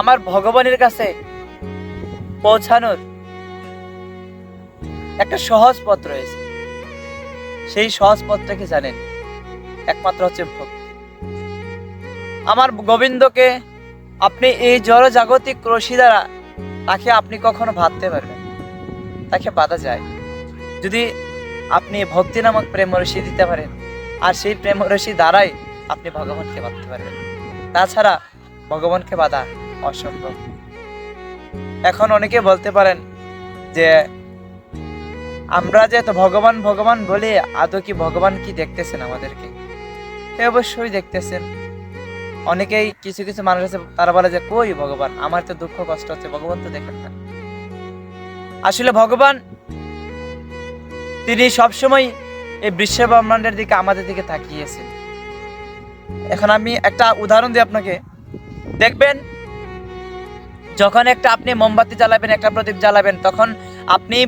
আমার ভগবানের কাছে পৌঁছানোর একটা সহজ পথ রয়েছে। সেই সহজ পথটাকে জানেন, একমাত্র হচ্ছে ভক্তি। আমার গোবিন্দকে আপনি এই জড়জাগতিক রশি দ্বারা তাকে আপনি কখনো ভাবতে পারবেন, তাকে বাধা যায় যদি আপনি ভক্তি নামক প্রেম রশি দিতে পারেন, আর সেই প্রেম রশি দ্বারাই আপনি ভগবানকে বাঁধতে পারবেন। তাছাড়া ভগবানকে বাধা অসম্ভব। এখন অনেকে বলতে পারেন যে আমরা যে এত ভগবান ভগবান বলি, আদৌ কি ভগবান কি দেখতেছেন আমাদেরকে? হ্যাঁ, অবশ্যই দেখতেছেন। অনেকেই কিছু কিছু মানুষ আছে, তারা বলে যে কই ভগবান, আমার তো দুঃখ কষ্ট হচ্ছে, ভগবান তো দেখেন না। আসলে ভগবান তিনি সবসময় এই বিশ্ব ব্রহ্মাণ্ডের দিকে, আমাদের দিকে তাকিয়েছেন। এখন আমি একটা উদাহরণ দিই আপনাকে। দেখবেন যখন একটা আপনি মোমবাতি জ্বালাবেন, একটা প্রদীপ জ্বালাবেন, তখন আপনি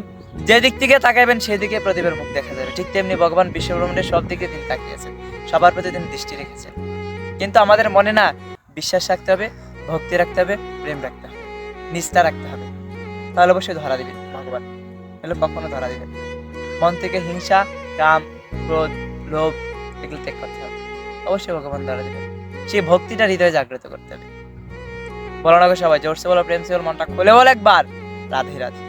যে দিক থেকে তাকাবেন সেই দিকে প্রদীপের মুখ দেখা যাবে। ঠিক তেমনি ভগবান বিশ্বব্রহ্মাণ্ডের সব দিকে তিনি তাকিয়েছেন, সবার প্রতি তিনি দৃষ্টি রেখেছেন। কিন্তু আমাদের মনে না বিশ্বাস রাখতে হবে, ভক্তি রাখতে হবে, প্রেম রাখতে হবে, নিষ্ঠা রাখতে হবে। তাহলে অবশ্যই ধরা দিবেন ভগবান, তাহলে কখনো ধরা দিবেন না। মন থেকে হিংসা, কাম, ক্রোধ, লোভ এগুলো ত্যাগ করতে হবে, অবশ্যই ভগবান ধরা দিবেন। সেই ভক্তিটা হৃদয়ে জাগ্রত করতে হবে। বলো না গো সবাই, জোরসে বলো, প্রেম সে বলো, মনটা খুলে বলো একবার, রাধে রাধে।